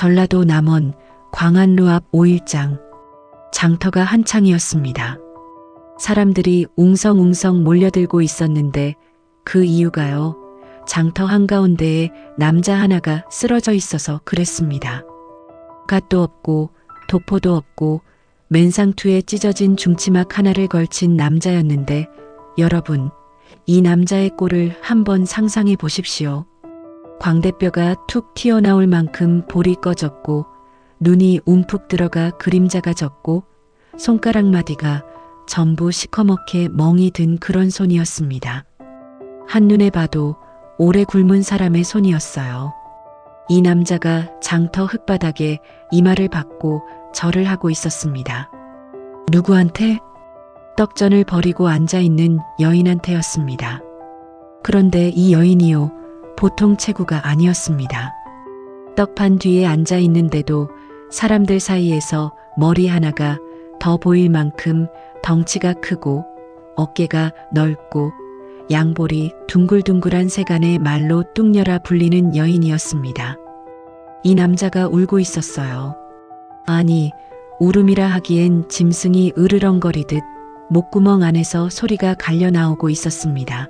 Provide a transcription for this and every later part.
전라도 남원 광안루 앞 5일장. 장터가 한창이었습니다. 사람들이 웅성웅성 몰려들고 있었는데 그 이유가요. 장터 한가운데에 남자 하나가 쓰러져 있어서 그랬습니다. 갓도 없고 도포도 없고 맨상투에 찢어진 중치막 하나를 걸친 남자였는데 여러분, 이 남자의 꼴을 한번 상상해 보십시오. 광대뼈가 툭 튀어나올 만큼 볼이 꺼졌고 눈이 움푹 들어가 그림자가 졌고 손가락 마디가 전부 시커멓게 멍이 든 그런 손이었습니다. 한눈에 봐도 오래 굶은 사람의 손이었어요. 이 남자가 장터 흙바닥에 이마를 박고 절을 하고 있었습니다. 누구한테? 떡전을 버리고 앉아있는 여인한테였습니다. 그런데 이 여인이요, 보통 체구가 아니었습니다. 떡판 뒤에 앉아있는데도 사람들 사이에서 머리 하나가 더 보일 만큼 덩치가 크고 어깨가 넓고 양볼이 둥글둥글한 세간의 말로 뚝녀라 불리는 여인이었습니다. 이 남자가 울고 있었어요. 아니, 울음이라 하기엔 짐승이 으르렁거리듯 목구멍 안에서 소리가 갈려 나오고 있었습니다.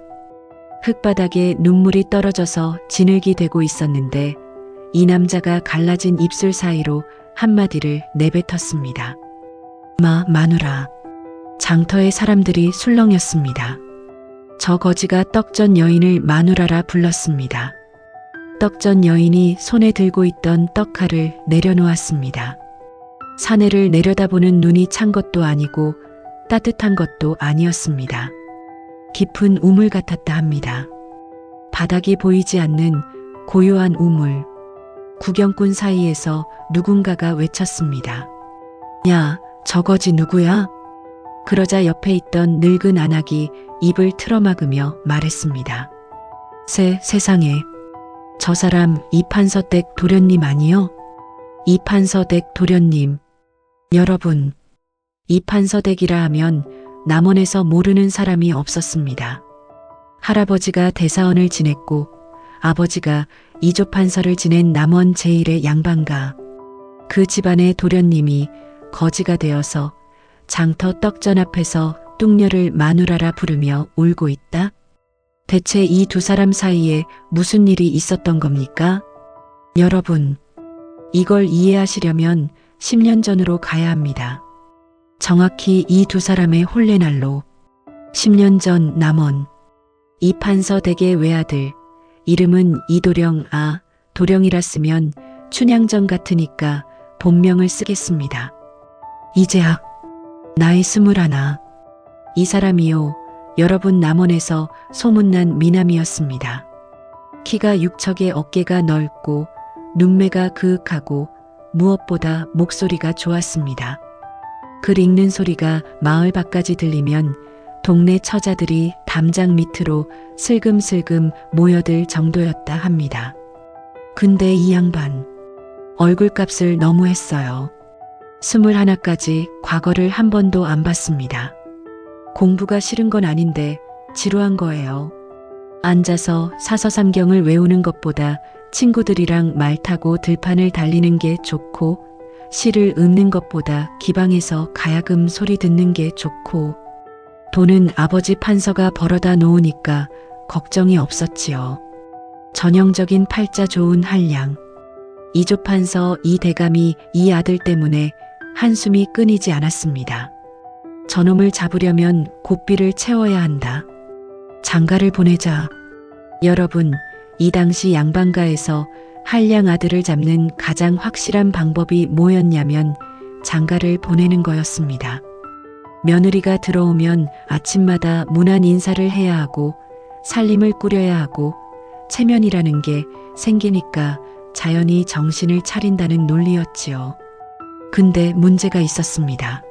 흙바닥에 눈물이 떨어져서 진흙이 되고 있었는데 이 남자가 갈라진 입술 사이로 한마디를 내뱉었습니다. 마누라. 장터의 사람들이 술렁였습니다. 저 거지가 떡전 여인을 마누라라 불렀습니다. 떡전 여인이 손에 들고 있던 떡칼을 내려놓았습니다. 사내를 내려다보는 눈이 찬 것도 아니고 따뜻한 것도 아니었습니다. 깊은 우물 같았다 합니다. 바닥이 보이지 않는 고요한 우물. 구경꾼 사이에서 누군가가 외쳤습니다. 야, 저 거지 누구야? 그러자 옆에 있던 늙은 안악이 입을 틀어막으며 말했습니다. 세상에, 저 사람 이판서댁 도련님 아니요? 이판서댁 도련님. 여러분, 이판서댁이라 하면 남원에서 모르는 사람이 없었습니다. 할아버지가 대사원을 지냈고 아버지가 이조판서를 지낸 남원 제1의 양반가. 그 집안의 도련님이 거지가 되어서 장터 떡전 앞에서 뚝녀를 마누라라 부르며 울고 있다? 대체 이 두 사람 사이에 무슨 일이 있었던 겁니까? 여러분, 이걸 이해하시려면 10년 전으로 가야 합니다. 정확히 이 두 사람의 혼례날로 10년 전 남원 이판서 댁의 외아들, 이름은 이도령. 도령이라 쓰면 춘향전 같으니까 본명을 쓰겠습니다. 이재학, 나이 21. 이 사람이요, 여러분 남원에서 소문난 미남이었습니다. 키가 육척에 어깨가 넓고 눈매가 그윽하고 무엇보다 목소리가 좋았습니다. 글 읽는 소리가 마을 밖까지 들리면 동네 처자들이 담장 밑으로 슬금슬금 모여들 정도였다 합니다. 근데 이 양반, 얼굴값을 너무 했어요. 21까지 과거를 한 번도 안 봤습니다. 공부가 싫은 건 아닌데 지루한 거예요. 앉아서 사서삼경을 외우는 것보다 친구들이랑 말 타고 들판을 달리는 게 좋고 시를 읽는 것보다 기방에서 가야금 소리 듣는 게 좋고 돈은 아버지 판서가 벌어다 놓으니까 걱정이 없었지요. 전형적인 팔자 좋은 한량. 이조판서 이 대감이 이 아들 때문에 한숨이 끊이지 않았습니다. 저놈을 잡으려면 고삐를 채워야 한다. 장가를 보내자. 여러분, 이 당시 양반가에서 한량 아들을 잡는 가장 확실한 방법이 뭐였냐면 장가를 보내는 거였습니다. 며느리가 들어오면 아침마다 문안 인사를 해야 하고 살림을 꾸려야 하고 체면이라는 게 생기니까 자연히 정신을 차린다는 논리였지요. 근데 문제가 있었습니다.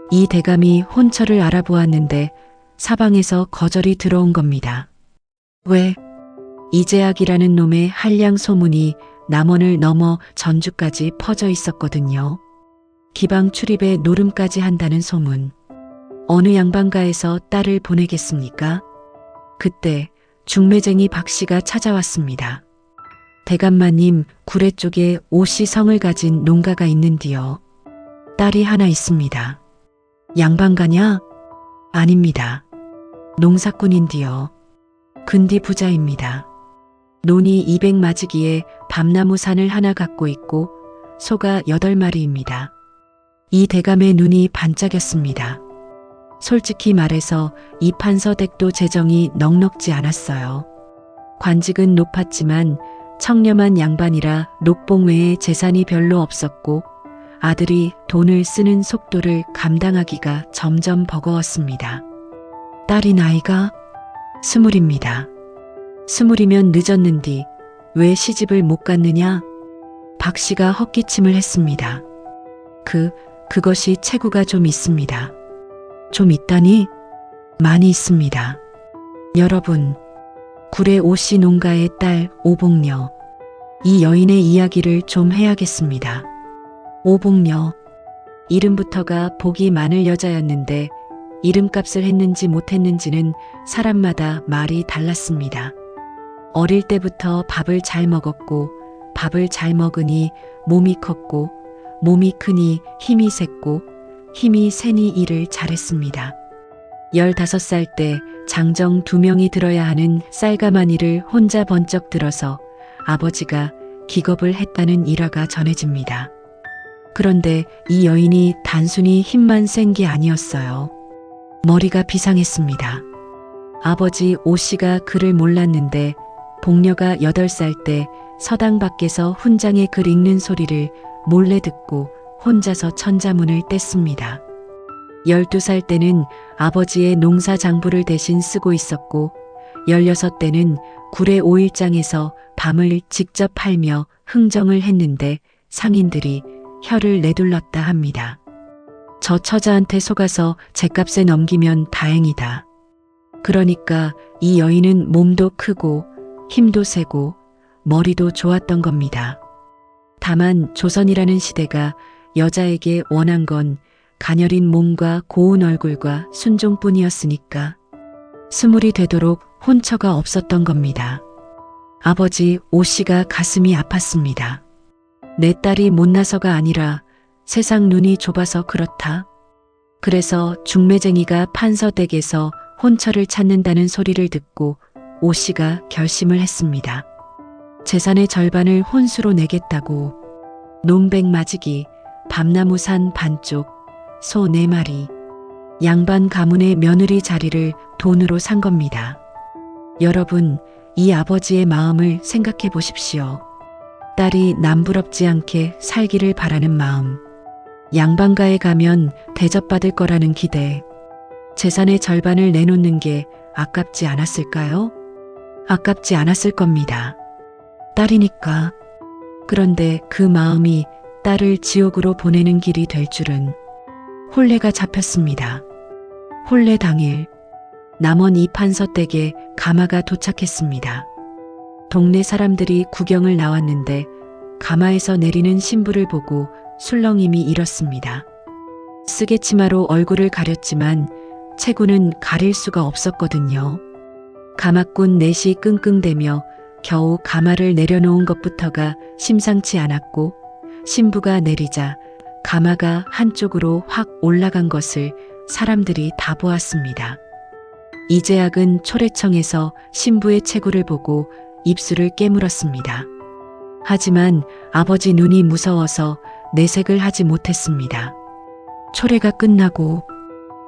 이 대감이 혼처를 알아보았는데 사방에서 거절이 들어온 겁니다. 왜? 이재학이라는 놈의 한량 소문이 남원을 넘어 전주까지 퍼져 있었거든요. 기방 출입에 노름까지 한다는 소문. 어느 양반가에서 딸을 보내겠습니까? 그때 중매쟁이 박 씨가 찾아왔습니다. 대감마님, 구례 쪽에 오씨 성을 가진 농가가 있는디요. 딸이 하나 있습니다. 양반가냐? 아닙니다. 농사꾼인디요. 근디 부자입니다. 논이 200마지기에 밤나무 산을 하나 갖고 있고 소가 8마리입니다. 이 대감의 눈이 반짝였습니다. 솔직히 말해서 이 판서댁도 재정이 넉넉지 않았어요. 관직은 높았지만 청렴한 양반이라 녹봉 외에 재산이 별로 없었고 아들이 돈을 쓰는 속도를 감당하기가 점점 버거웠습니다. 딸이 나이가 20입니다. 20이면 늦었는디 왜 시집을 못 갔느냐? 박 씨가 헛기침을 했습니다. 그것이 체구가 좀 있습니다. 좀 있다니? 많이 있습니다. 여러분, 구례 오씨 농가의 딸 오복녀. 이 여인의 이야기를 좀 해야겠습니다. 오복녀. 이름부터가 복이 많을 여자였는데 이름값을 했는지 못했는지는 사람마다 말이 달랐습니다. 어릴 때부터 밥을 잘 먹었고 밥을 잘 먹으니 몸이 컸고 몸이 크니 힘이 셌고 힘이 세니 일을 잘했습니다. 15살 때 장정 2명이 들어야 하는 쌀가만 일을 혼자 번쩍 들어서 아버지가 기겁을 했다는 일화가 전해집니다. 그런데 이 여인이 단순히 힘만 센 게 아니었어요. 머리가 비상했습니다. 아버지 오씨가 글을 몰랐는데 복녀가 8살 때 서당 밖에서 훈장의 글 읽는 소리를 몰래 듣고 혼자서 천자문을 뗐습니다. 12살 때는 아버지의 농사 장부를 대신 쓰고 있었고 16때는 구례 오일장에서 밤을 직접 팔며 흥정을 했는데 상인들이 혀를 내둘렀다 합니다. 저 처자한테 속아서 죗값에 넘기면 다행이다. 그러니까 이 여인은 몸도 크고 힘도 세고 머리도 좋았던 겁니다. 다만 조선이라는 시대가 여자에게 원한 건 가녀린 몸과 고운 얼굴과 순종뿐이었으니까 20이 되도록 혼처가 없었던 겁니다. 아버지 오씨가 가슴이 아팠습니다. 내 딸이 못나서가 아니라 세상 눈이 좁아서 그렇다. 그래서 중매쟁이가 판서댁에서 혼처를 찾는다는 소리를 듣고 오씨가 결심을 했습니다. 재산의 절반을 혼수로 내겠다고. 논백 마지기, 밤나무산 반쪽, 소 4마리, 양반 가문의 며느리 자리를 돈으로 산 겁니다. 여러분, 이 아버지의 마음을 생각해 보십시오. 딸이 남부럽지 않게 살기를 바라는 마음, 양반가에 가면 대접받을 거라는 기대, 재산의 절반을 내놓는 게 아깝지 않았을까요? 아깝지 않았을 겁니다. 딸이니까. 그런데 그 마음이 딸을 지옥으로 보내는 길이 될 줄은. 혼례가 잡혔습니다. 혼례 당일 남원 이판서댁에 가마가 도착했습니다. 동네 사람들이 구경을 나왔는데 가마에서 내리는 신부를 보고 술렁임이 일었습니다. 쓰개치마로 얼굴을 가렸지만 체구는 가릴 수가 없었거든요. 가마꾼 넷이 끙끙대며 겨우 가마를 내려놓은 것부터가 심상치 않았고 신부가 내리자 가마가 한쪽으로 확 올라간 것을 사람들이 다 보았습니다. 이재학은 초래청에서 신부의 체구를 보고 입술을 깨물었습니다. 하지만 아버지 눈이 무서워서 내색을 하지 못했습니다. 초래가 끝나고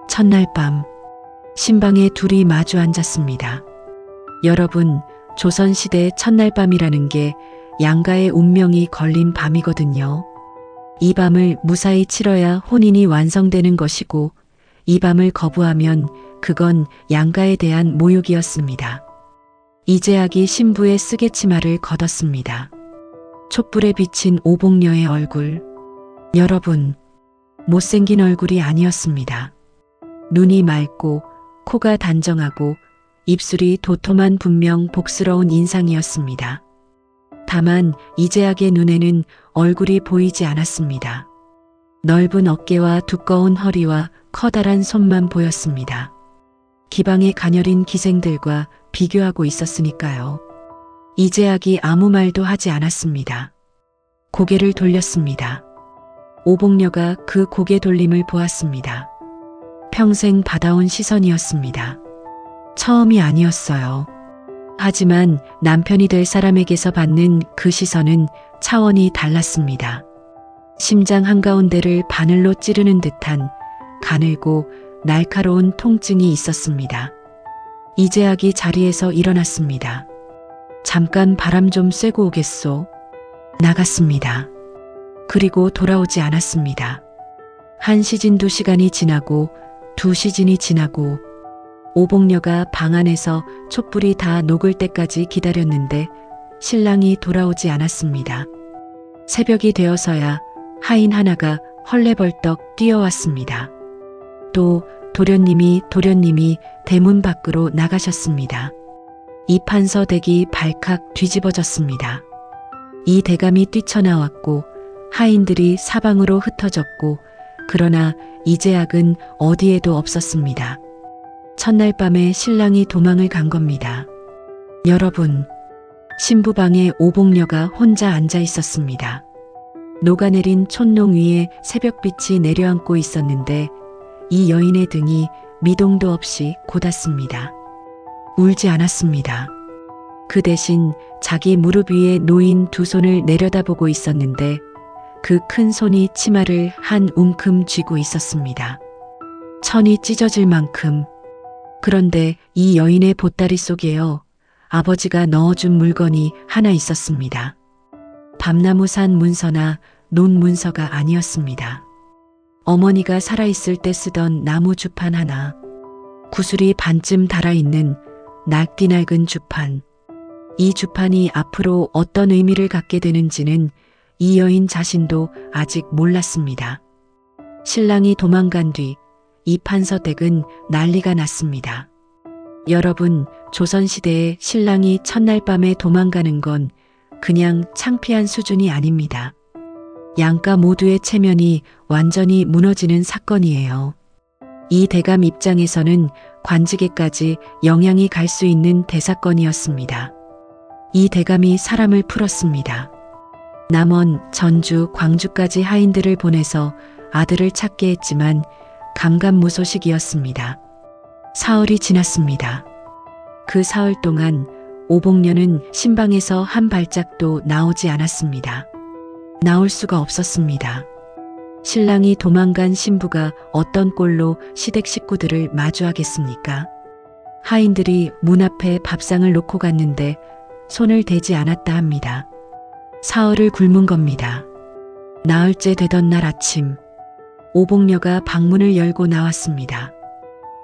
첫날 밤 신방에 둘이 마주 앉았습니다. 여러분, 조선시대 첫날 밤이라는 게 양가의 운명이 걸린 밤이거든요. 이 밤을 무사히 치러야 혼인이 완성되는 것이고 이 밤을 거부하면 그건 양가에 대한 모욕이었습니다. 이재학이 신부의 쓰개치마를 걷었습니다. 촛불에 비친 오복녀의 얼굴. 여러분, 못생긴 얼굴이 아니었습니다. 눈이 맑고 코가 단정하고 입술이 도톰한 분명 복스러운 인상이었습니다. 다만 이재학의 눈에는 얼굴이 보이지 않았습니다. 넓은 어깨와 두꺼운 허리와 커다란 손만 보였습니다. 기방에 가녀린 기생들과 비교하고 있었으니까요. 이재학이 아무 말도 하지 않았습니다. 고개를 돌렸습니다. 오복녀가 그 고개 돌림을 보았습니다. 평생 받아온 시선이었습니다. 처음이 아니었어요. 하지만 남편이 될 사람에게서 받는 그 시선은 차원이 달랐습니다. 심장 한가운데를 바늘로 찌르는 듯한 가늘고 날카로운 통증이 있었습니다. 이재학이 자리에서 일어났습니다. 잠깐 바람 좀 쐬고 오겠소. 나갔습니다. 그리고 돌아오지 않았습니다. 한 시즌 2시간이 지나고 2시즌이 지나고 오복녀가 방 안에서 촛불이 다 녹을 때까지 기다렸는데 신랑이 돌아오지 않았습니다. 새벽이 되어서야 하인 하나가 헐레벌떡 뛰어왔습니다. 또 도련님이 대문 밖으로 나가셨습니다. 이 판서 댁이 발칵 뒤집어졌습니다. 이 대감이 뛰쳐나왔고 하인들이 사방으로 흩어졌고 그러나 이재학은 어디에도 없었습니다. 첫날 밤에 신랑이 도망을 간 겁니다. 여러분, 신부방에 오복녀가 혼자 앉아 있었습니다. 녹아내린 촛농 위에 새벽빛이 내려앉고 있었는데 이 여인의 등이 미동도 없이 곧았습니다. 울지 않았습니다. 그 대신 자기 무릎 위에 놓인 두 손을 내려다보고 있었는데 그 큰 손이 치마를 한 움큼 쥐고 있었습니다. 천이 찢어질 만큼. 그런데 이 여인의 보따리 속에요. 아버지가 넣어준 물건이 하나 있었습니다. 밤나무산 문서나 논 문서가 아니었습니다. 어머니가 살아있을 때 쓰던 나무 주판 하나, 구슬이 반쯤 달아있는 낡디 낡은 주판. 이 주판이 앞으로 어떤 의미를 갖게 되는지는 이 여인 자신도 아직 몰랐습니다. 신랑이 도망간 뒤 이 판서댁은 난리가 났습니다. 여러분, 조선시대에 신랑이 첫날 밤에 도망가는 건 그냥 창피한 수준이 아닙니다. 양가 모두의 체면이 완전히 무너지는 사건이에요. 이 대감 입장에서는 관직에까지 영향이 갈 수 있는 대사건이었습니다. 이 대감이 사람을 풀었습니다. 남원, 전주, 광주까지 하인들을 보내서 아들을 찾게 했지만 감감무소식이었습니다. 사흘이 지났습니다. 그 사흘 동안 오복녀는 신방에서 한 발짝도 나오지 않았습니다. 나올 수가 없었습니다. 신랑이 도망간 신부가 어떤 꼴로 시댁 식구들을 마주하겠습니까? 하인들이 문 앞에 밥상을 놓고 갔는데 손을 대지 않았다 합니다. 사흘을 굶은 겁니다. 나흘째 되던 날 아침, 오복녀가 방문을 열고 나왔습니다.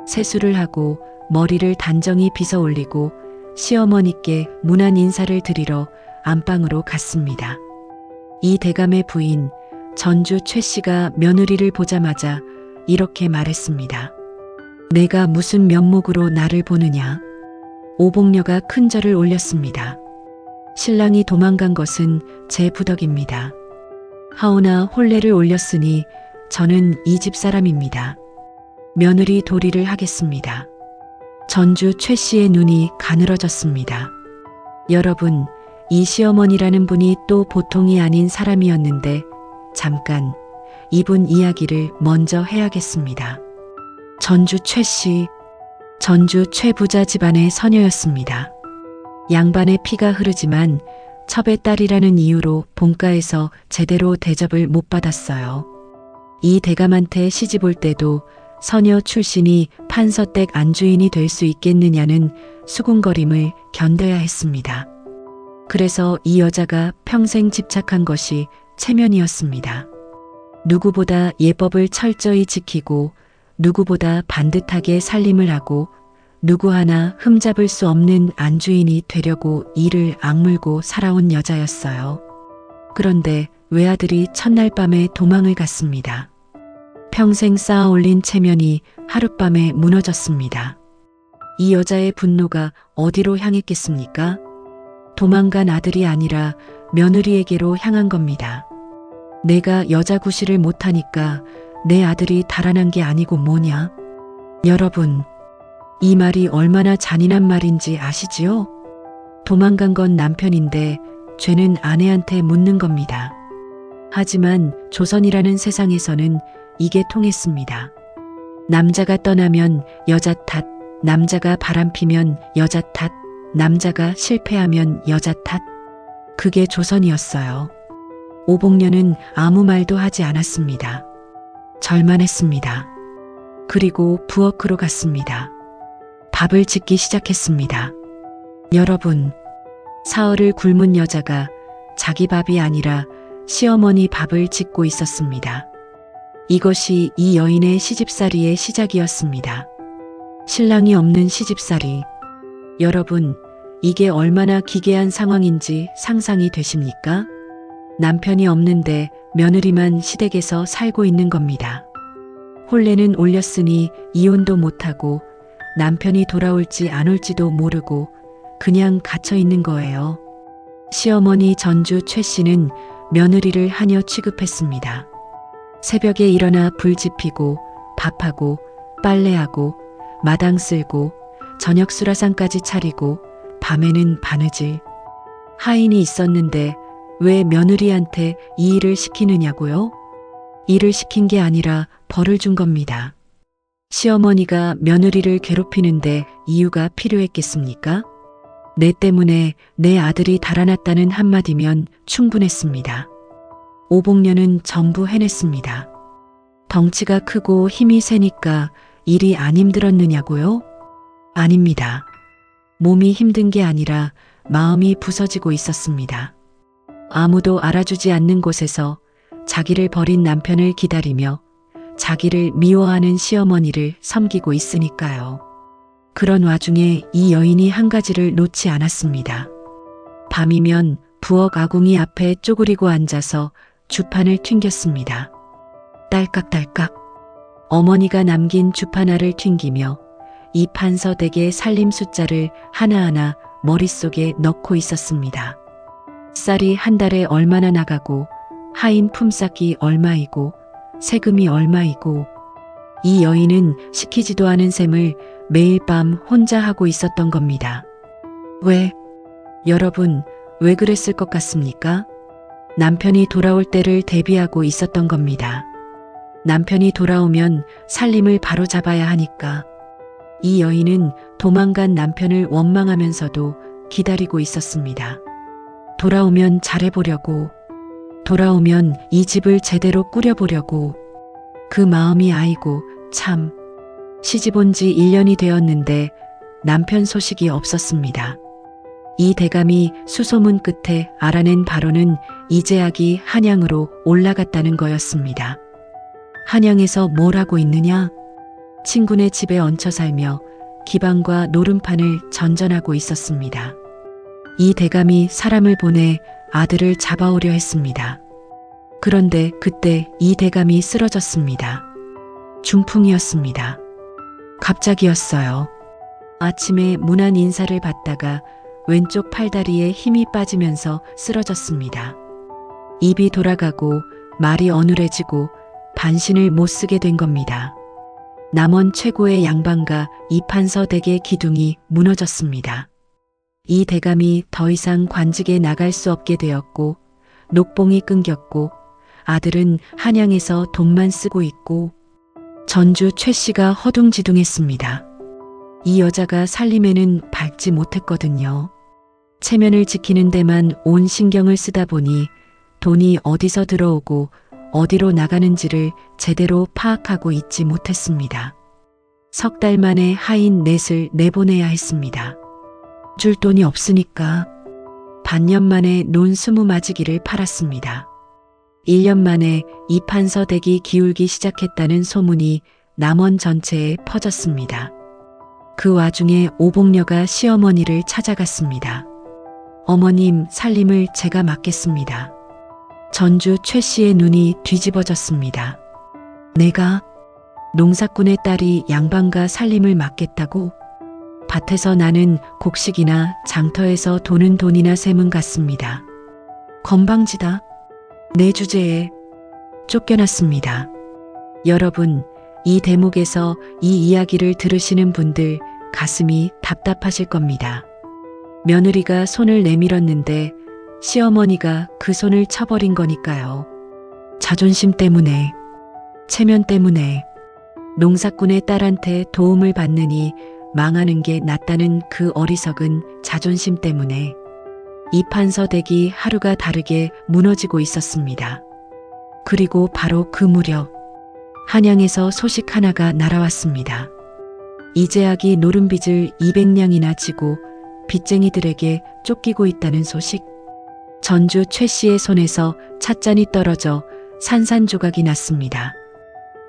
세수를 하고 머리를 단정히 빗어 올리고 시어머니께 문안 인사를 드리러 안방으로 갔습니다. 이 대감의 부인 전주 최 씨가 며느리를 보자마자 이렇게 말했습니다. 내가 무슨 면목으로 나를 보느냐? 오복녀가 큰 절을 올렸습니다. 신랑이 도망간 것은 제 부덕입니다. 하오나 혼례를 올렸으니 저는 이 집 사람입니다. 며느리 도리를 하겠습니다. 전주 최 씨의 눈이 가늘어졌습니다. 여러분, 이 시어머니라는 분이 또 보통이 아닌 사람이었는데 잠깐 이분 이야기를 먼저 해야겠습니다. 전주 최 씨, 전주 최 부자 집안의 서녀였습니다. 양반의 피가 흐르지만 첩의 딸이라는 이유로 본가에서 제대로 대접을 못 받았어요. 이 대감한테 시집 올 때도 서녀 출신이 판서댁 안주인이 될 수 있겠느냐는 수군거림을 견뎌야 했습니다. 그래서 이 여자가 평생 집착한 것이 체면이었습니다. 누구보다 예법을 철저히 지키고 누구보다 반듯하게 살림을 하고 누구 하나 흠잡을 수 없는 안주인이 되려고 이를 악물고 살아온 여자였어요. 그런데 외아들이 첫날 밤에 도망을 갔습니다. 평생 쌓아 올린 체면이 하룻밤에 무너졌습니다. 이 여자의 분노가 어디로 향했겠습니까? 도망간 아들이 아니라 며느리에게로 향한 겁니다. 내가 여자 구실을 못하니까 내 아들이 달아난 게 아니고 뭐냐? 여러분, 이 말이 얼마나 잔인한 말인지 아시지요? 도망간 건 남편인데 죄는 아내한테 묻는 겁니다. 하지만 조선이라는 세상에서는 이게 통했습니다. 남자가 떠나면 여자 탓, 남자가 바람피면 여자 탓, 남자가 실패하면 여자 탓. 그게 조선이었어요. 오복년은 아무 말도 하지 않았습니다. 절만했습니다. 그리고 부엌으로 갔습니다. 밥을 짓기 시작했습니다. 여러분, 사흘을 굶은 여자가 자기 밥이 아니라 시어머니 밥을 짓고 있었습니다. 이것이 이 여인의 시집살이의 시작이었습니다. 신랑이 없는 시집살이. 여러분, 이게 얼마나 기괴한 상황인지 상상이 되십니까? 남편이 없는데 며느리만 시댁에서 살고 있는 겁니다. 혼례는 올렸으니 이혼도 못하고 남편이 돌아올지 안 올지도 모르고 그냥 갇혀 있는 거예요. 시어머니 전주 최 씨는 며느리를 하녀 취급했습니다. 새벽에 일어나 불 지피고 밥하고 빨래하고 마당 쓸고 저녁 수라상까지 차리고 밤에는 바느질. 하인이 있었는데 왜 며느리한테 이 일을 시키느냐고요? 일을 시킨 게 아니라 벌을 준 겁니다. 시어머니가 며느리를 괴롭히는데 이유가 필요했겠습니까? 내 때문에 내 아들이 달아났다는 한마디면 충분했습니다. 오복년은 전부 해냈습니다. 덩치가 크고 힘이 세니까 일이 안 힘들었느냐고요? 아닙니다. 몸이 힘든 게 아니라 마음이 부서지고 있었습니다. 아무도 알아주지 않는 곳에서 자기를 버린 남편을 기다리며 자기를 미워하는 시어머니를 섬기고 있으니까요. 그런 와중에 이 여인이 한 가지를 놓지 않았습니다. 밤이면 부엌 아궁이 앞에 쪼그리고 앉아서 주판을 튕겼습니다. 딸깍딸깍. 어머니가 남긴 주판알을 튕기며 이 판서댁의 살림 숫자를 하나하나 머릿속에 넣고 있었습니다. 쌀이 한 달에 얼마나 나가고 하인 품삯이 얼마이고 세금이 얼마이고. 이 여인은 시키지도 않은 셈을 매일 밤 혼자 하고 있었던 겁니다. 왜? 여러분, 왜 그랬을 것 같습니까? 남편이 돌아올 때를 대비하고 있었던 겁니다. 남편이 돌아오면 살림을 바로 잡아야 하니까. 이 여인은 도망간 남편을 원망하면서도 기다리고 있었습니다. 돌아오면 잘해보려고. 돌아오면 이 집을 제대로 꾸려보려고. 그 마음이 아이고 참. 시집 온 지 1년이 되었는데 남편 소식이 없었습니다. 이 대감이 수소문 끝에 알아낸 바로는 이재학이 한양으로 올라갔다는 거였습니다. 한양에서 뭘 하고 있느냐? 친구네 집에 얹혀 살며 기방과 노름판을 전전하고 있었습니다. 이 대감이 사람을 보내 아들을 잡아오려 했습니다. 그런데 그때 이 대감이 쓰러졌습니다. 중풍이었습니다. 갑자기였어요. 아침에 문안 인사를 받다가 왼쪽 팔다리에 힘이 빠지면서 쓰러졌습니다. 입이 돌아가고 말이 어눌해지고 반신을 못 쓰게 된 겁니다. 남원 최고의 양반가 이판서 댁의 기둥이 무너졌습니다. 이 대감이 더 이상 관직에 나갈 수 없게 되었고 녹봉이 끊겼고 아들은 한양에서 돈만 쓰고 있고 전주 최 씨가 허둥지둥했습니다. 이 여자가 살림에는 밟지 못했거든요. 체면을 지키는 데만 온 신경을 쓰다 보니 돈이 어디서 들어오고 어디로 나가는지를 제대로 파악하고 있지 못했습니다. 석 달 만에 하인 넷을 내보내야 했습니다. 줄 돈이 없으니까 반년 만에 논 20마지기를 팔았습니다. 1년 만에 이판서 댁이 기울기 시작했다는 소문이 남원 전체에 퍼졌습니다. 그 와중에 오복녀가 시어머니를 찾아갔습니다. 어머님, 살림을 제가 맡겠습니다. 전주 최 씨의 눈이 뒤집어졌습니다. 내가? 농사꾼의 딸이 양반가 살림을 맡겠다고? 밭에서 나는 곡식이나 장터에서 도는 돈이나 셈은 같습니다. 건방지다. 내 주제에 쫓겨났습니다. 여러분, 이 대목에서 이 이야기를 들으시는 분들 가슴이 답답하실 겁니다. 며느리가 손을 내밀었는데 시어머니가 그 손을 쳐버린 거니까요. 자존심 때문에, 체면 때문에, 농사꾼의 딸한테 도움을 받느니 망하는 게 낫다는 그 어리석은 자존심 때문에 이 판서댁이 하루가 다르게 무너지고 있었습니다. 그리고 바로 그 무렵 한양에서 소식 하나가 날아왔습니다. 이재학이 노름빚을 200냥이나 지고 빚쟁이들에게 쫓기고 있다는 소식. 전주 최 씨의 손에서 찻잔이 떨어져 산산조각이 났습니다.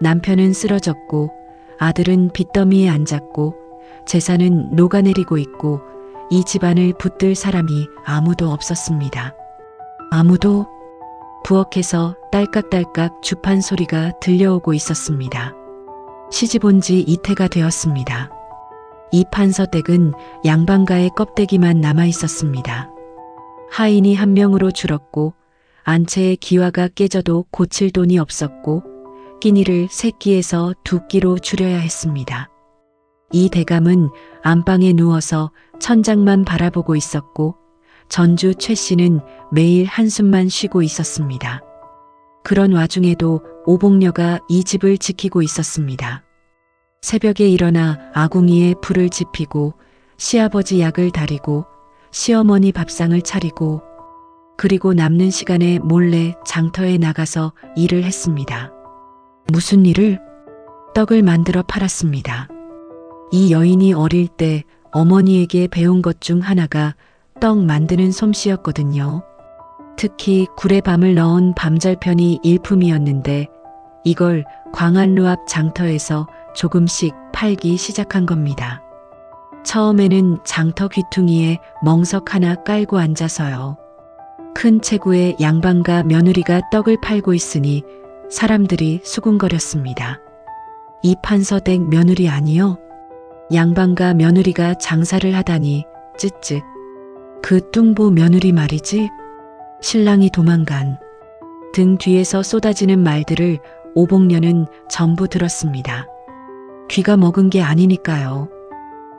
남편은 쓰러졌고 아들은 빚더미에 앉았고 재산은 녹아내리고 있고 이 집안을 붙들 사람이 아무도 없었습니다. 아무도. 부엌에서 딸깍딸깍 주판 소리가 들려오고 있었습니다. 시집 온 지 이태가 되었습니다. 이 판서댁은 양반가의 껍데기만 남아 있었습니다. 하인이 한 명으로 줄었고 안채의 기와가 깨져도 고칠 돈이 없었고 끼니를 세 끼에서 2끼로 줄여야 했습니다. 이 대감은 안방에 누워서 천장만 바라보고 있었고 전주 최 씨는 매일 한숨만 쉬고 있었습니다. 그런 와중에도 오복녀가 이 집을 지키고 있었습니다. 새벽에 일어나 아궁이에 불을 지피고 시아버지 약을 다리고 시어머니 밥상을 차리고 그리고 남는 시간에 몰래 장터에 나가서 일을 했습니다. 무슨 일을? 떡을 만들어 팔았습니다. 이 여인이 어릴 때 어머니에게 배운 것 중 하나가 떡 만드는 솜씨였거든요. 특히 굴에 밤을 넣은 밤절편이 일품이었는데 이걸 광안루 앞 장터에서 조금씩 팔기 시작한 겁니다. 처음에는 장터 귀퉁이에 멍석 하나 깔고 앉아서요. 큰 체구에 양반과 며느리가 떡을 팔고 있으니 사람들이 수군거렸습니다. 이 판서댁 며느리 아니요? 양반과 며느리가 장사를 하다니 쯧쯧. 그 뚱보 며느리 말이지? 신랑이 도망간. 등 뒤에서 쏟아지는 말들을 오복녀는 전부 들었습니다. 귀가 먹은 게 아니니까요.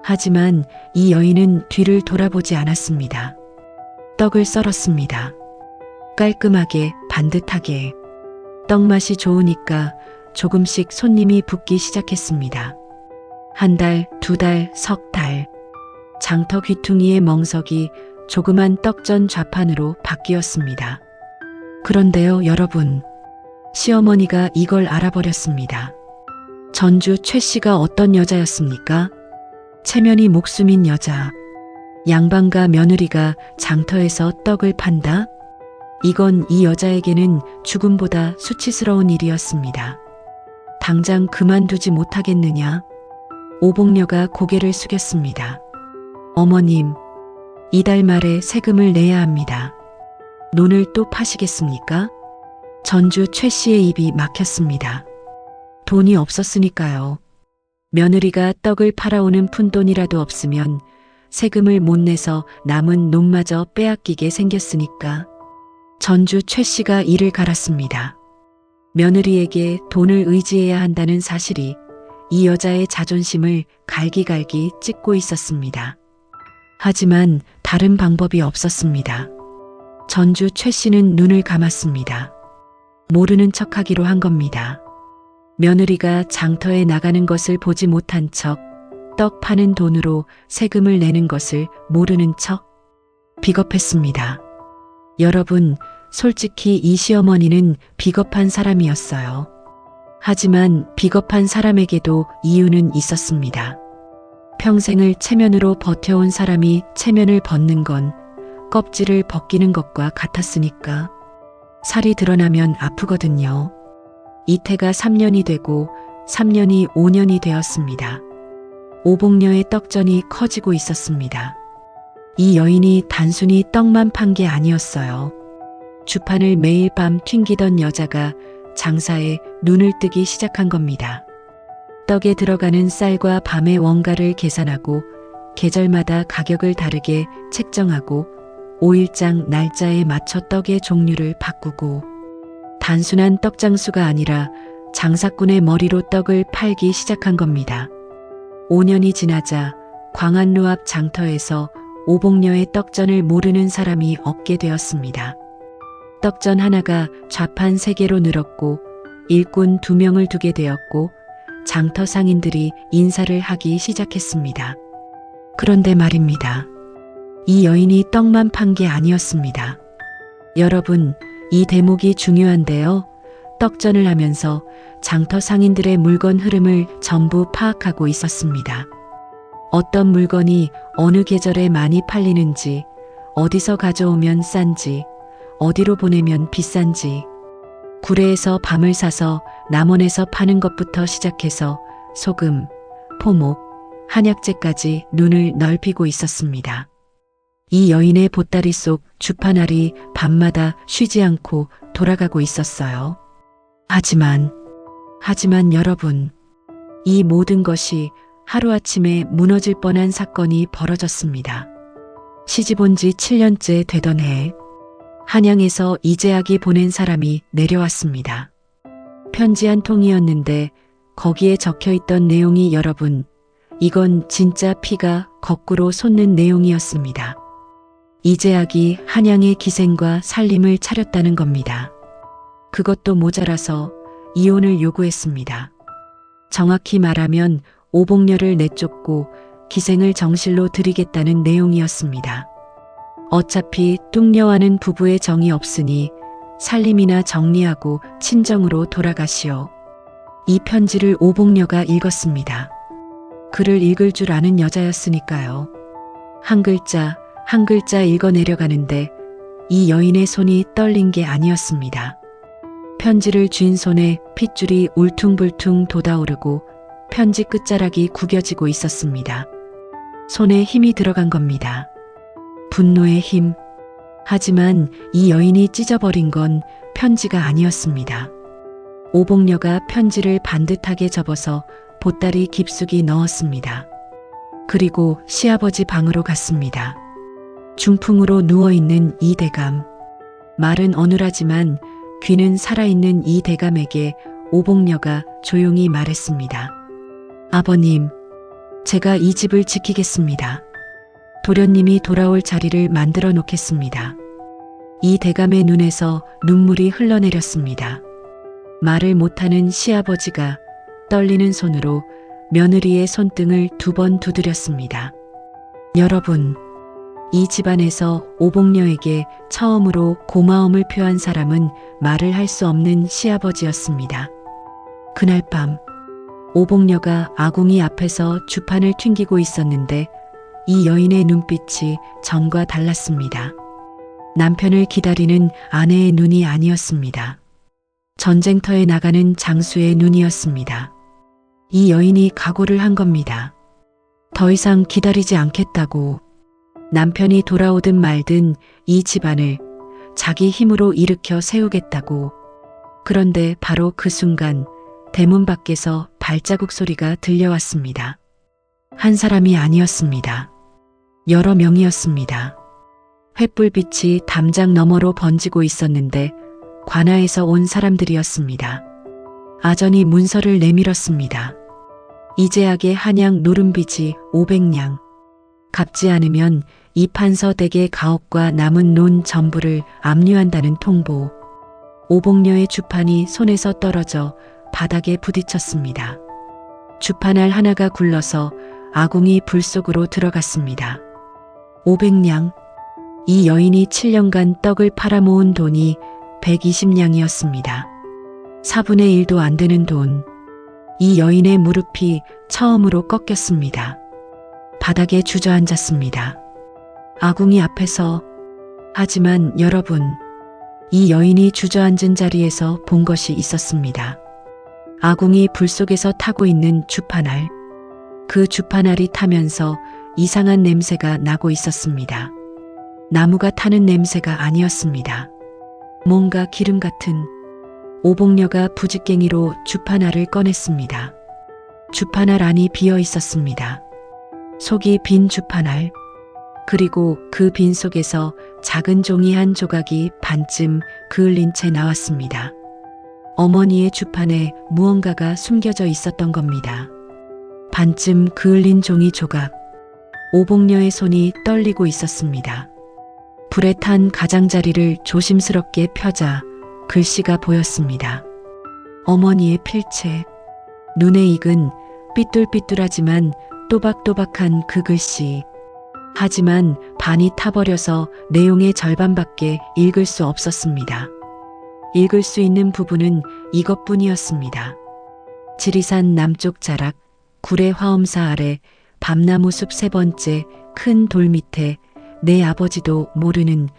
하지만 이 여인은 뒤를 돌아보지 않았습니다. 떡을 썰었습니다. 깔끔하게 반듯하게. 떡 맛이 좋으니까 조금씩 손님이 붙기 시작했습니다. 1달, 2달, 석 달. 장터 귀퉁이의 멍석이 조그만 떡전 좌판으로 바뀌었습니다. 그런데요, 여러분. 시어머니가 이걸 알아버렸습니다. 전주 최 씨가 어떤 여자였습니까? 체면이 목숨인 여자. 양반과 며느리가 장터에서 떡을 판다? 이건 이 여자에게는 죽음보다 수치스러운 일이었습니다. 당장 그만두지 못하겠느냐? 오복녀가 고개를 숙였습니다. 어머님, 이달 말에 세금을 내야 합니다. 논을 또 파시겠습니까? 전주 최 씨의 입이 막혔습니다. 돈이 없었으니까요. 며느리가 떡을 팔아오는 푼돈이라도 없으면 세금을 못 내서 남은 논마저 빼앗기게 생겼으니까. 전주 최 씨가 이를 갈았습니다. 며느리에게 돈을 의지해야 한다는 사실이 이 여자의 자존심을 갈기갈기 찢고 있었습니다. 하지만 다른 방법이 없었습니다. 전주 최 씨는 눈을 감았습니다. 모르는 척하기로 한 겁니다. 며느리가 장터에 나가는 것을 보지 못한 척, 떡 파는 돈으로 세금을 내는 것을 모르는 척. 비겁했습니다. 여러분, 솔직히 이 시어머니는 비겁한 사람이었어요. 하지만 비겁한 사람에게도 이유는 있었습니다. 평생을 체면으로 버텨온 사람이 체면을 벗는 건 껍질을 벗기는 것과 같았으니까. 살이 드러나면 아프거든요. 이태가 3년이 되고 3년이 5년이 되었습니다. 오복녀의 떡전이 커지고 있었습니다. 이 여인이 단순히 떡만 판 게 아니었어요. 주판을 매일 밤 튕기던 여자가 장사에 눈을 뜨기 시작한 겁니다. 떡에 들어가는 쌀과 밤의 원가를 계산하고 계절마다 가격을 다르게 책정하고 5일장 날짜에 맞춰 떡의 종류를 바꾸고 단순한 떡장수가 아니라 장사꾼의 머리로 떡을 팔기 시작한 겁니다. 5년이 지나자 광안루 앞 장터에서 오복녀의 떡전을 모르는 사람이 없게 되었습니다. 떡전 하나가 좌판 3개로 늘었고 일꾼 2명을 두게 되었고 장터 상인들이 인사를 하기 시작했습니다. 그런데 말입니다. 이 여인이 떡만 판 게 아니었습니다. 여러분, 이 대목이 중요한데요. 떡전을 하면서 장터 상인들의 물건 흐름을 전부 파악하고 있었습니다. 어떤 물건이 어느 계절에 많이 팔리는지, 어디서 가져오면 싼지, 어디로 보내면 비싼지, 구례에서 밤을 사서 남원에서 파는 것부터 시작해서 소금, 포목, 한약재까지 눈을 넓히고 있었습니다. 이 여인의 보따리 속 주판알이 밤마다 쉬지 않고 돌아가고 있었어요. 하지만 여러분, 이 모든 것이 하루아침에 무너질 뻔한 사건이 벌어졌습니다. 시집 온 지 7년째 되던 해, 한양에서 이재학이 보낸 사람이 내려왔습니다. 편지 한 통이었는데 거기에 적혀있던 내용이 여러분, 이건 진짜 피가 거꾸로 솟는 내용이었습니다. 이재학이 한양의 기생과 살림을 차렸다는 겁니다. 그것도 모자라서 이혼을 요구했습니다. 정확히 말하면 오복녀를 내쫓고 기생을 정실로 들이겠다는 내용이었습니다. 어차피 뚱녀와는 부부의 정이 없으니 살림이나 정리하고 친정으로 돌아가시오. 이 편지를 오복녀가 읽었습니다. 글을 읽을 줄 아는 여자였으니까요. 한 글자 한 글자 읽어 내려가는데 이 여인의 손이 떨린 게 아니었습니다. 편지를 쥔 손에 핏줄이 울퉁불퉁 돋아오르고 편지 끝자락이 구겨지고 있었습니다. 손에 힘이 들어간 겁니다. 분노의 힘. 하지만 이 여인이 찢어버린 건 편지가 아니었습니다. 오복녀가 편지를 반듯하게 접어서 보따리 깊숙이 넣었습니다. 그리고 시아버지 방으로 갔습니다. 중풍으로 누워있는 이 대감. 말은 어눌하지만 귀는 살아있는 이 대감에게 오복녀가 조용히 말했습니다. 아버님, 제가 이 집을 지키겠습니다. 도련님이 돌아올 자리를 만들어 놓겠습니다. 이 대감의 눈에서 눈물이 흘러내렸습니다. 말을 못하는 시아버지가 떨리는 손으로 며느리의 손등을 2번 두드렸습니다. 여러분, 이 집안에서 오복녀에게 처음으로 고마움을 표한 사람은 말을 할 수 없는 시아버지였습니다. 그날 밤, 오복녀가 아궁이 앞에서 주판을 튕기고 있었는데 이 여인의 눈빛이 전과 달랐습니다. 남편을 기다리는 아내의 눈이 아니었습니다. 전쟁터에 나가는 장수의 눈이었습니다. 이 여인이 각오를 한 겁니다. 더 이상 기다리지 않겠다고. 남편이 돌아오든 말든 이 집안을 자기 힘으로 일으켜 세우겠다고. 그런데 바로 그 순간 대문 밖에서 발자국 소리가 들려왔습니다. 한 사람이 아니었습니다. 여러 명이었습니다. 횃불빛이 담장 너머로 번지고 있었는데 관아에서 온 사람들이었습니다. 아전이 문서를 내밀었습니다. 이재학의 한양 노름빚이 500냥. 갚지 않으면 이 판서 댁의 가옥과 남은 논 전부를 압류한다는 통보. 오복녀의 주판이 손에서 떨어져 바닥에 부딪혔습니다. 주판알 하나가 굴러서 아궁이 불 속으로 들어갔습니다. 500냥. 이 여인이 7년간 떡을 팔아모은 돈이 120냥이었습니다. 4분의 1도 안 되는 돈. 이 여인의 무릎이 처음으로 꺾였습니다. 바닥에 주저앉았습니다. 아궁이 앞에서. 하지만 여러분, 이 여인이 주저앉은 자리에서 본 것이 있었습니다. 아궁이 불 속에서 타고 있는 주판알. 그 주판알이 타면서 이상한 냄새가 나고 있었습니다. 나무가 타는 냄새가 아니었습니다. 뭔가 기름 같은. 오복녀가 부직갱이로 주판알을 꺼냈습니다. 주판알 안이 비어 있었습니다. 속이 빈 주판알. 그리고 그 빈 속에서 작은 종이 한 조각이 반쯤 그을린 채 나왔습니다. 어머니의 주판에 무언가가 숨겨져 있었던 겁니다. 반쯤 그을린 종이 조각. 오복녀의 손이 떨리고 있었습니다. 불에 탄 가장자리를 조심스럽게 펴자 글씨가 보였습니다. 어머니의 필체. 눈에 익은 삐뚤삐뚤하지만 또박또박한 그 글씨. 하지만 반이 타버려서 내용의 절반밖에 읽을 수 없었습니다. 읽을 수 있는 부분은 이것뿐이었습니다. 지리산 남쪽 자락, 구례 화엄사 아래, 밤나무 숲 세 번째, 큰 돌 밑에 내 아버지도 모르는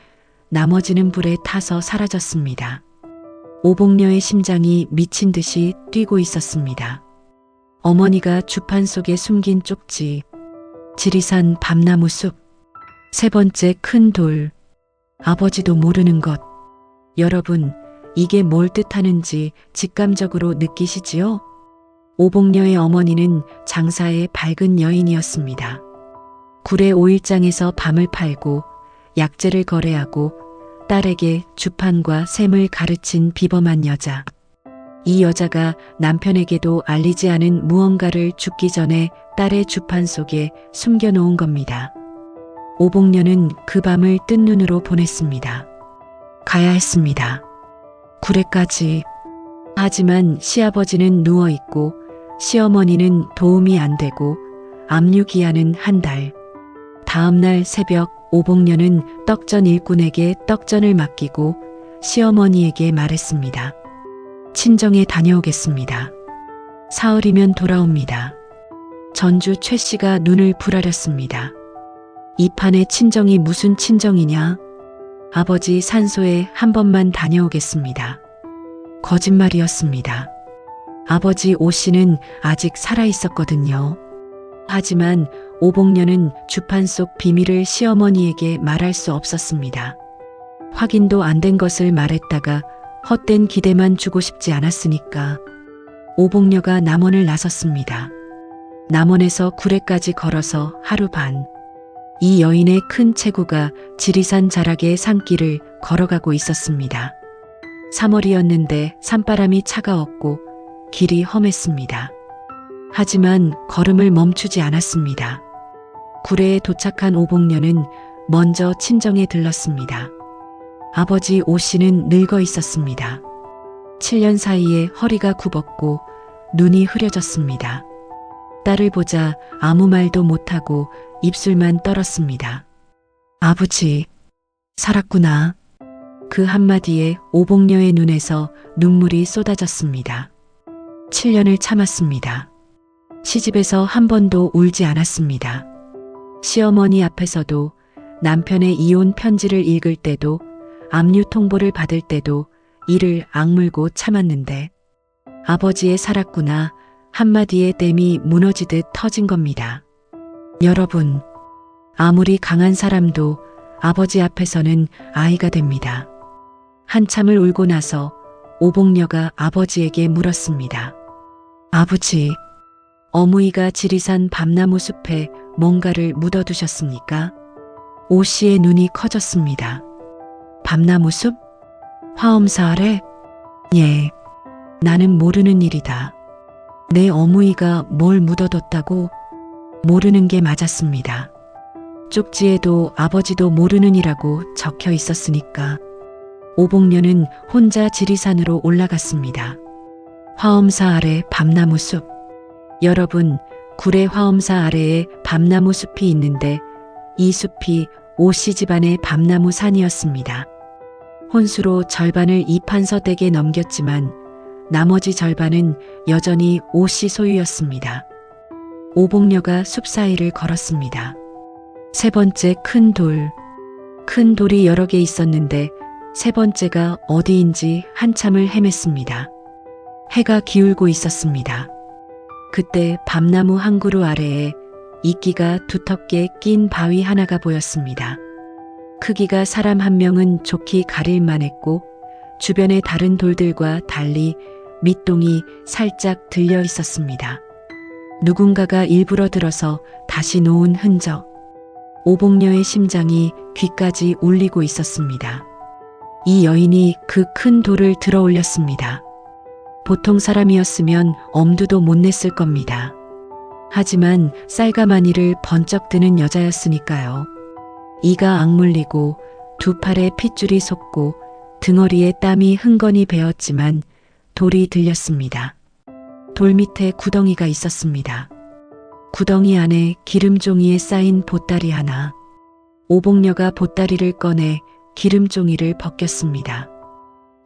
나머지는 불에 타서 사라졌습니다. 오복녀의 심장이 미친 듯이 뛰고 있었습니다. 어머니가 주판 속에 숨긴 쪽지, 지리산 밤나무 숲, 세 번째 큰 돌, 아버지도 모르는 것. 여러분, 이게 뭘 뜻하는지 직감적으로 느끼시지요? 오복녀의 어머니는 장사의 밝은 여인이었습니다. 구례 오일장에서 밤을 팔고 약재를 거래하고 딸에게 주판과 셈을 가르친 비범한 여자. 이 여자가 남편에게도 알리지 않은 무언가를 죽기 전에 딸의 주판 속에 숨겨놓은 겁니다. 오복녀는 그 밤을 뜬 눈으로 보냈습니다. 가야 했습니다. 구례까지. 하지만 시아버지는 누워있고 시어머니는 도움이 안 되고 압류기한은 한 달. 다음날 새벽 오복녀는 떡전 일꾼에게 떡전을 맡기고 시어머니에게 말했습니다. 친정에 다녀오겠습니다. 사흘이면 돌아옵니다. 전주 최 씨가 눈을 부라렸습니다. 이 판에 친정이 무슨 친정이냐? 아버지 산소에 한 번만 다녀오겠습니다. 거짓말이었습니다. 아버지 오 씨는 아직 살아 있었거든요. 하지만 오복녀는 주판 속 비밀을 시어머니에게 말할 수 없었습니다. 확인도 안 된 것을 말했다가 헛된 기대만 주고 싶지 않았으니까. 오복녀가 남원을 나섰습니다. 남원에서 구례까지 걸어서 하루 반. 이 여인의 큰 체구가 지리산 자락의 산길을 걸어가고 있었습니다. 3월이었는데 산바람이 차가웠고 길이 험했습니다. 하지만 걸음을 멈추지 않았습니다. 구례에 도착한 오복녀는 먼저 친정에 들렀습니다. 아버지 오 씨는 늙어 있었습니다. 7년 사이에 허리가 굽었고 눈이 흐려졌습니다. 딸을 보자 아무 말도 못하고 입술만 떨었습니다. 아버지, 살았구나. 그 한마디에 오복녀의 눈에서 눈물이 쏟아졌습니다. 7년을 참았습니다. 시집에서 한 번도 울지 않았습니다. 시어머니 앞에서도 남편의 이혼 편지를 읽을 때도 압류 통보를 받을 때도 이를 악물고 참았는데 아버지의 살았구나 한마디에 댐이 무너지듯 터진 겁니다. 여러분, 아무리 강한 사람도 아버지 앞에서는 아이가 됩니다. 한참을 울고 나서 오복녀가 아버지에게 물었습니다. 아버지, 어머니가 지리산 밤나무 숲에 뭔가를 묻어두셨습니까? 오 씨의 눈이 커졌습니다. 밤나무 숲? 화엄사 아래? 예, 나는 모르는 일이다. 내 어머니가 뭘 묻어뒀다고? 모르는 게 맞았습니다. 쪽지에도 아버지도 모르는이라고 적혀 있었으니까. 오복녀는 혼자 지리산으로 올라갔습니다. 화엄사 아래 밤나무 숲. 여러분, 구례 화엄사 아래에 밤나무 숲이 있는데 이 숲이 오씨 집안의 밤나무 산이었습니다. 혼수로 절반을 이판서댁에 넘겼지만 나머지 절반은 여전히 오씨 소유였습니다. 오복녀가 숲 사이를 걸었습니다. 세 번째 큰 돌. 큰 돌이 여러 개 있었는데 세 번째가 어디인지 한참을 헤맸습니다. 해가 기울고 있었습니다. 그때 밤나무 한 그루 아래에 이끼가 두텁게 낀 바위 하나가 보였습니다. 크기가 사람 한 명은 좋게 가릴 만했고 주변의 다른 돌들과 달리 밑동이 살짝 들려 있었습니다. 누군가가 일부러 들어서 다시 놓은 흔적. 오복녀의 심장이 귀까지 울리고 있었습니다. 이 여인이 그 큰 돌을 들어 올렸습니다. 보통 사람이었으면 엄두도 못 냈을 겁니다. 하지만 쌀가마니를 번쩍 드는 여자였으니까요. 이가 악물리고 두 팔에 핏줄이 솟고 등허리에 땀이 흥건히 배었지만 돌이 들렸습니다. 돌 밑에 구덩이가 있었습니다. 구덩이 안에 기름종이에 쌓인 보따리 하나. 오복녀가 보따리를 꺼내 기름종이를 벗겼습니다.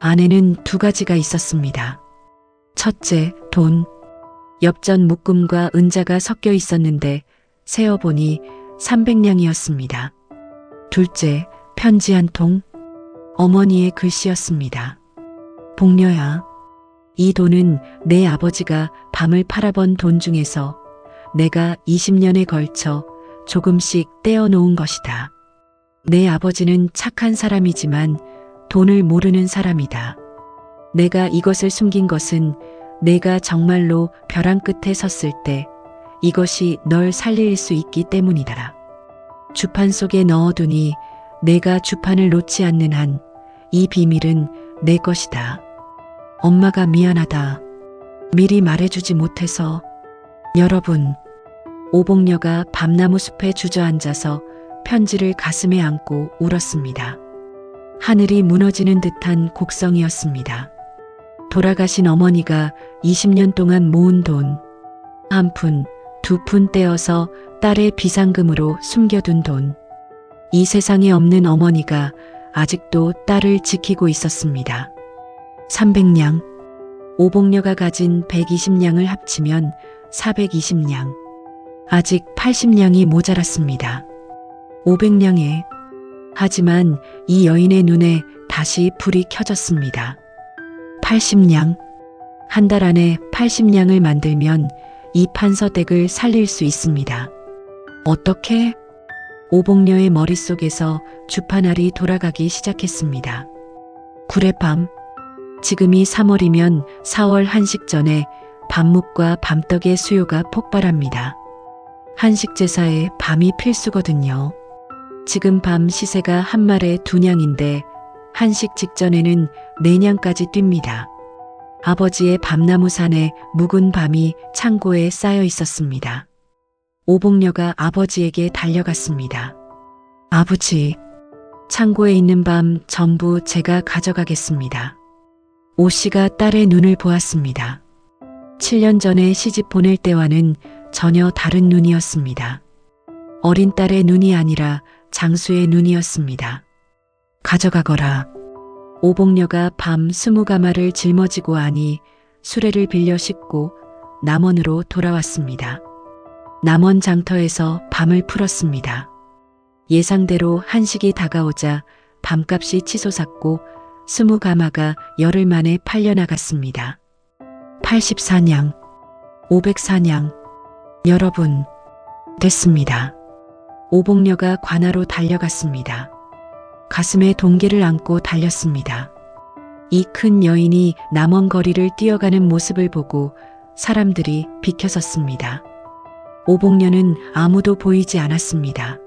안에는 두 가지가 있었습니다. 첫째, 돈. 엽전 묶음과 은자가 섞여 있었는데 세어보니 300냥이었습니다. 둘째, 편지 한 통. 어머니의 글씨였습니다. 복녀야, 이 돈은 내 아버지가 밤을 팔아번 돈 중에서 내가 20년에 걸쳐 조금씩 떼어놓은 것이다. 내 아버지는 착한 사람이지만 돈을 모르는 사람이다. 내가 이것을 숨긴 것은 내가 정말로 벼랑 끝에 섰을 때 이것이 널 살릴 수 있기 때문이다. 주판 속에 넣어두니 내가 주판을 놓지 않는 한 이 비밀은 내 것이다. 엄마가 미안하다. 미리 말해주지 못해서. 여러분, 오복녀가 밤나무 숲에 주저앉아서 편지를 가슴에 안고 울었습니다. 하늘이 무너지는 듯한 곡성이었습니다. 돌아가신 어머니가 20년 동안 모은 돈, 한 푼, 두 푼 떼어서 딸의 비상금으로 숨겨둔 돈. 이 세상에 없는 어머니가 아직도 딸을 지키고 있었습니다. 300냥, 오복녀가 가진 120냥을 합치면 420냥. 아직 80냥이 모자랐습니다. 500냥에. 하지만 이 여인의 눈에 다시 불이 켜졌습니다. 80냥. 한 달 안에 80냥을 만들면 이 판서댁을 살릴 수 있습니다. 어떻게? 오복녀의 머릿속에서 주판알이 돌아가기 시작했습니다. 구례밤. 지금이 3월이면 4월 한식 전에 밤묵과 밤떡의 수요가 폭발합니다. 한식 제사에 밤이 필수거든요. 지금 밤 시세가 한 말에 2냥인데 한식 직전에는 4냥까지 뜁니다. 아버지의 밤나무 산에 묵은 밤이 창고에 쌓여 있었습니다. 오복녀가 아버지에게 달려갔습니다. 아버지, 창고에 있는 밤 전부 제가 가져가겠습니다. 오 씨가 딸의 눈을 보았습니다. 7년 전에 시집 보낼 때와는 전혀 다른 눈이었습니다. 어린 딸의 눈이 아니라 장수의 눈이었습니다. 가져가거라. 오복녀가 밤 20가마를 짊어지고 아니 수레를 빌려 싣고 남원으로 돌아왔습니다. 남원 장터에서 밤을 풀었습니다. 예상대로 한식이 다가오자 밤값이 치솟았고 20가마가 열흘 만에 팔려나갔습니다. 84냥, 504냥. 여러분, 됐습니다. 오복녀가 관하로 달려갔습니다. 가슴에 동계를 안고 달렸습니다. 이 큰 여인이 남원 거리를 뛰어가는 모습을 보고 사람들이 비켜섰습니다. 오복녀는 아무도 보이지 않았습니다.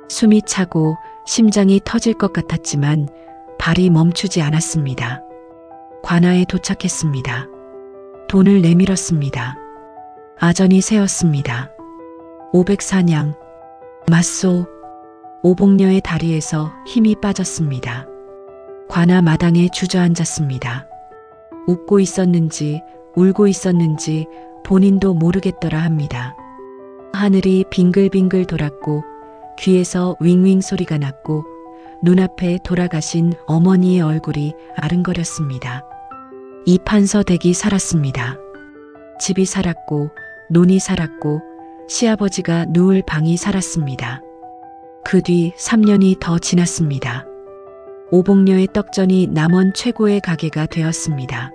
숨이 차고 심장이 터질 것 같았지만 발이 멈추지 않았습니다. 관아에 도착했습니다. 돈을 내밀었습니다. 아전이 세었습니다. 504냥. 맞소. 오복녀의 다리에서 힘이 빠졌습니다. 관아 마당에 주저앉았습니다. 웃고 있었는지 울고 있었는지 본인도 모르겠더라 합니다. 하늘이 빙글빙글 돌았고 귀에서 윙윙 소리가 났고 눈앞에 돌아가신 어머니의 얼굴이 아른거렸습니다. 이 판서댁이 살았습니다. 집이 살았고 논이 살았고 시아버지가 누울 방이 살았습니다. 그 뒤 3년이 더 지났습니다. 오복녀의 떡전이 남원 최고의 가게가 되었습니다.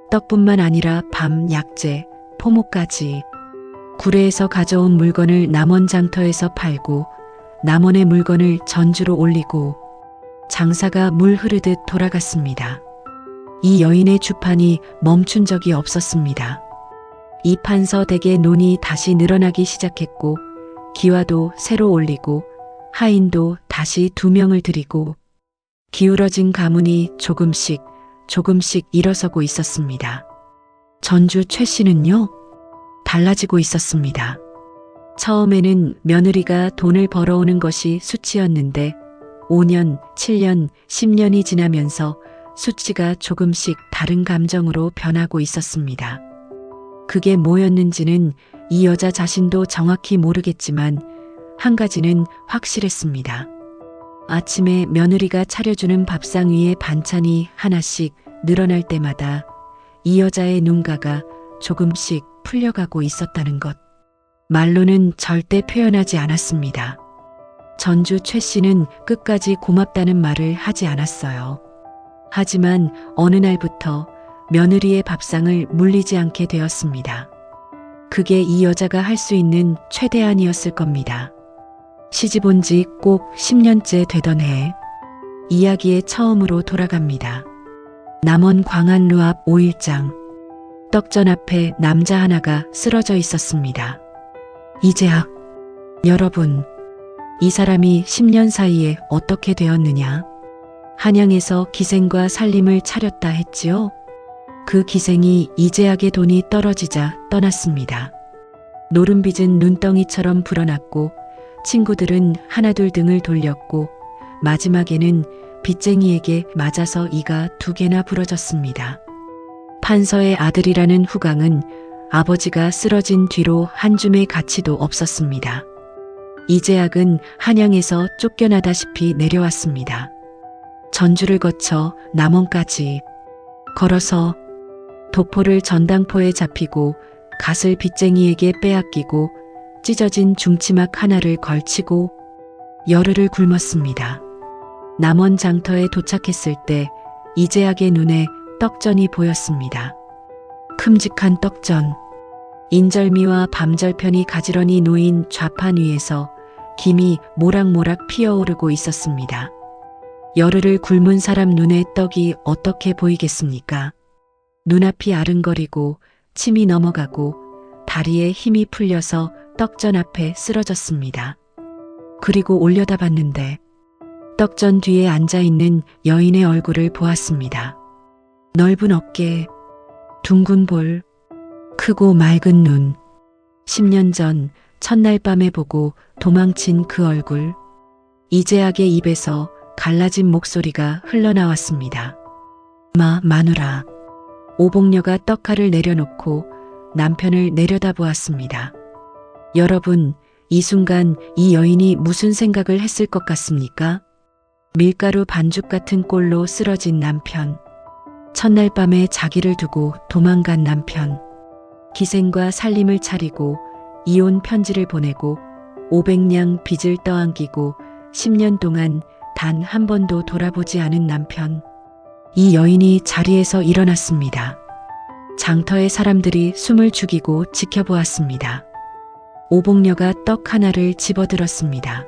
떡뿐만 아니라 밤, 약재, 포목까지. 구례에서 가져온 물건을 남원 장터에서 팔고 남원의 물건을 전주로 올리고 장사가 물 흐르듯 돌아갔습니다. 이 여인의 주판이 멈춘 적이 없었습니다. 이 판서댁의 논이 다시 늘어나기 시작했고 기와도 새로 올리고 하인도 다시 2명을 들이고 기울어진 가문이 조금씩 일어서고 있었습니다. 전주 최 씨는요? 달라지고 있었습니다. 처음에는 며느리가 돈을 벌어오는 것이 수치였는데 5년, 7년, 10년이 지나면서 수치가 조금씩 다른 감정으로 변하고 있었습니다. 그게 뭐였는지는 이 여자 자신도 정확히 모르겠지만 한 가지는 확실했습니다. 아침에 며느리가 차려주는 밥상 위에 반찬이 하나씩 늘어날 때마다 이 여자의 눈가가 조금씩 풀려가고 있었다는 것. 말로는 절대 표현하지 않았습니다. 전주 최 씨는 끝까지 고맙다는 말을 하지 않았어요. 하지만 어느 날부터 며느리의 밥상을 물리지 않게 되었습니다. 그게 이 여자가 할 수 있는 최대한이었을 겁니다. 시집 온 지 꼭 10년째 되던 해, 이야기의 처음으로 돌아갑니다. 남원 광안루 앞 5일장, 떡전 앞에 남자 하나가 쓰러져 있었습니다. 이재학, 여러분, 이 사람이 10년 사이에 어떻게 되었느냐? 한양에서 기생과 살림을 차렸다 했지요? 그 기생이 이재학의 돈이 떨어지자 떠났습니다. 노름빚은 눈덩이처럼 불어났고 친구들은 하나둘 등을 돌렸고 마지막에는 빚쟁이에게 맞아서 이가 2개나 부러졌습니다. 판서의 아들이라는 후광은 아버지가 쓰러진 뒤로 한 줌의 가치도 없었습니다. 이재학은 한양에서 쫓겨나다시피 내려왔습니다. 전주를 거쳐 남원까지 걸어서 도포를 전당포에 잡히고 갓을 빚쟁이에게 빼앗기고 찢어진 중치막 하나를 걸치고 열흘을 굶었습니다. 남원 장터에 도착했을 때 이재학의 눈에 떡전이 보였습니다. 큼직한 떡전. 인절미와 밤절편이 가지런히 놓인 좌판 위에서 김이 모락모락 피어오르고 있었습니다. 열흘을 굶은 사람 눈에 떡이 어떻게 보이겠습니까? 눈앞이 아른거리고 침이 넘어가고 다리에 힘이 풀려서 떡전 앞에 쓰러졌습니다. 그리고 올려다봤는데 떡전 뒤에 앉아있는 여인의 얼굴을 보았습니다. 넓은 어깨, 둥근 볼, 크고 맑은 눈. 10년 전 첫날 밤에 보고 도망친 그 얼굴. 이재학의 입에서 갈라진 목소리가 흘러나왔습니다. 마누라. 오복녀가 떡칼을 내려놓고 남편을 내려다보았습니다. 여러분, 이 순간 이 여인이 무슨 생각을 했을 것 같습니까? 밀가루 반죽 같은 꼴로 쓰러진 남편. 첫날 밤에 자기를 두고 도망간 남편. 기생과 살림을 차리고 이혼 편지를 보내고 500냥 빚을 떠안기고 10년 동안 단 한 번도 돌아보지 않은 남편. 이 여인이 자리에서 일어났습니다. 장터의 사람들이 숨을 죽이고 지켜보았습니다. 오복녀가 떡 하나를 집어들었습니다.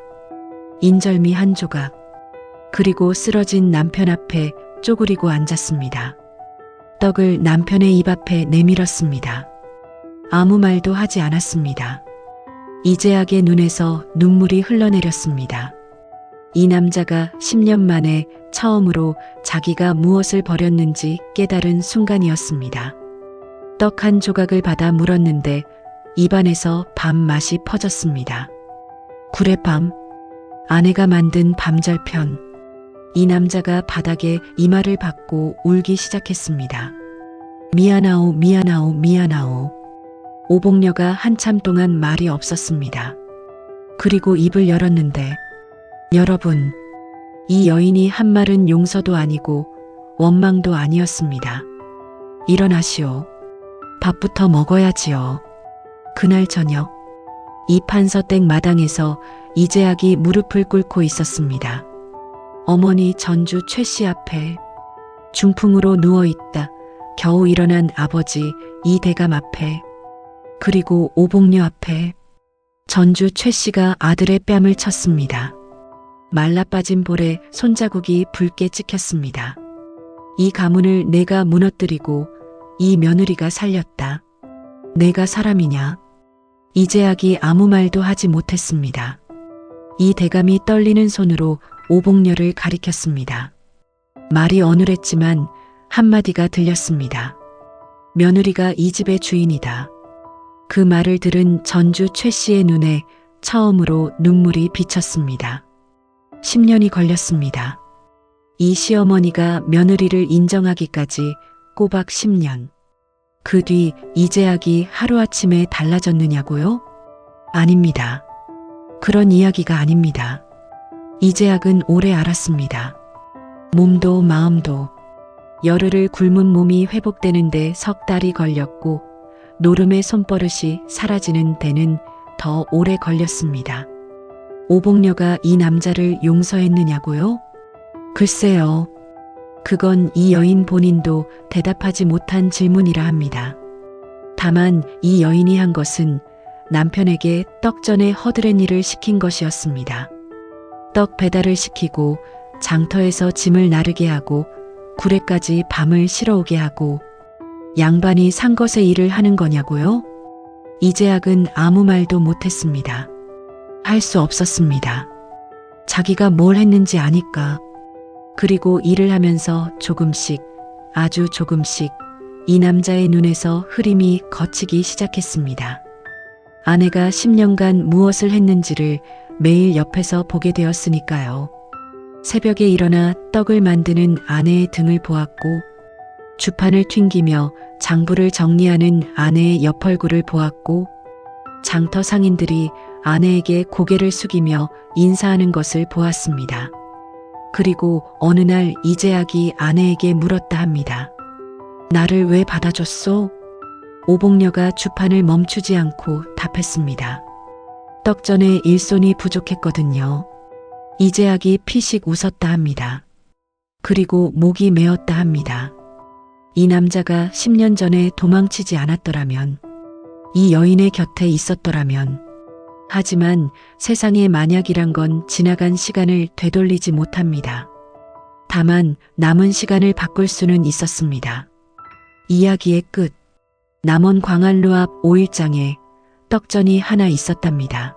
인절미 한 조각. 그리고 쓰러진 남편 앞에 쪼그리고 앉았습니다. 떡을 남편의 입 앞에 내밀었습니다. 아무 말도 하지 않았습니다. 이재학의 눈에서 눈물이 흘러내렸습니다. 이 남자가 10년 만에 처음으로 자기가 무엇을 버렸는지 깨달은 순간이었습니다. 떡 한 조각을 받아 물었는데 입안에서 밤 맛이 퍼졌습니다. 구레밤, 아내가 만든 밤절편. 이 남자가 바닥에 이마를 박고 울기 시작했습니다. 미안하오, 미안하오, 미안하오. 오복녀가 한참 동안 말이 없었습니다. 그리고 입을 열었는데, 여러분, 이 여인이 한 말은 용서도 아니고 원망도 아니었습니다. 일어나시오. 밥부터 먹어야지요. 그날 저녁, 이 판서댁 마당에서 이재학이 무릎을 꿇고 있었습니다. 어머니 전주 최 씨 앞에 중풍으로 누워있다 겨우 일어난 아버지 이 대감 앞에, 그리고 오복녀 앞에 전주 최 씨가 아들의 뺨을 쳤습니다. 말라빠진 볼에 손자국이 붉게 찍혔습니다. 이 가문을 내가 무너뜨리고 이 며느리가 살렸다. 내가 사람이냐? 이재학이 아무 말도 하지 못했습니다. 이 대감이 떨리는 손으로 오복녀를 가리켰습니다. 말이 어눌했지만 한마디가 들렸습니다. 며느리가 이 집의 주인이다. 그 말을 들은 전주 최 씨의 눈에 처음으로 눈물이 비쳤습니다. 10년이 걸렸습니다. 이 시어머니가 며느리를 인정하기까지 꼬박 10년. 그 뒤 이재학이 하루아침에 달라졌느냐고요? 아닙니다. 그런 이야기가 아닙니다. 이재학은 오래 알았습니다. 몸도 마음도. 열흘을 굶은 몸이 회복되는데 석 달이 걸렸고 노름의 손버릇이 사라지는 데는 더 오래 걸렸습니다. 오복녀가 이 남자를 용서했느냐고요? 글쎄요. 그건 이 여인 본인도 대답하지 못한 질문이라 합니다. 다만 이 여인이 한 것은 남편에게 떡전에 허드렛 일을 시킨 것이었습니다. 떡 배달을 시키고 장터에서 짐을 나르게 하고 구례까지 밤을 실어오게 하고 양반이 산 것의 일을 하는 거냐고요? 이재학은 아무 말도 못했습니다. 할 수 없었습니다. 자기가 뭘 했는지 아니까. 그리고 일을 하면서 조금씩, 아주 조금씩 이 남자의 눈에서 흐림이 걷히기 시작했습니다. 아내가 10년간 무엇을 했는지를 매일 옆에서 보게 되었으니까요. 새벽에 일어나 떡을 만드는 아내의 등을 보았고 주판을 튕기며 장부를 정리하는 아내의 옆얼굴을 보았고 장터 상인들이 아내에게 고개를 숙이며 인사하는 것을 보았습니다. 그리고 어느 날 이재학이 아내에게 물었다 합니다. 나를 왜 받아줬소? 오복녀가 주판을 멈추지 않고 답했습니다. 떡전에 일손이 부족했거든요. 이재학이 피식 웃었다 합니다. 그리고 목이 메었다 합니다. 이 남자가 10년 전에 도망치지 않았더라면, 이 여인의 곁에 있었더라면, 하지만 세상에 만약이란 건 지나간 시간을 되돌리지 못합니다. 다만 남은 시간을 바꿀 수는 있었습니다. 이야기의 끝. 남원 광안루 앞 5일장에 떡전이 하나 있었답니다.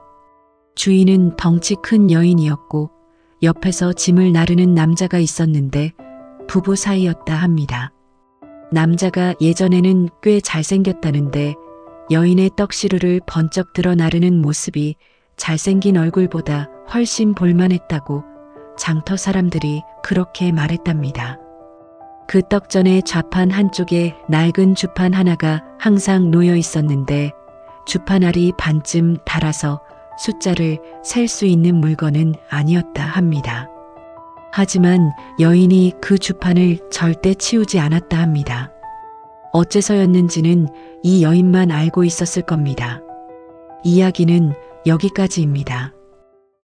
주인은 덩치 큰 여인이었고 옆에서 짐을 나르는 남자가 있었는데 부부 사이였다 합니다. 남자가 예전에는 꽤 잘생겼다는데 여인의 떡시루를 번쩍 들어 나르는 모습이 잘생긴 얼굴보다 훨씬 볼만했다고 장터 사람들이 그렇게 말했답니다. 그 떡전의 좌판 한쪽에 낡은 주판 하나가 항상 놓여 있었는데 주판알이 반쯤 닳아서 숫자를 셀 수 있는 물건은 아니었다 합니다. 하지만 여인이 그 주판을 절대 치우지 않았다 합니다. 어째서였는지는 이 여인만 알고 있었을 겁니다. 이야기는 여기까지입니다.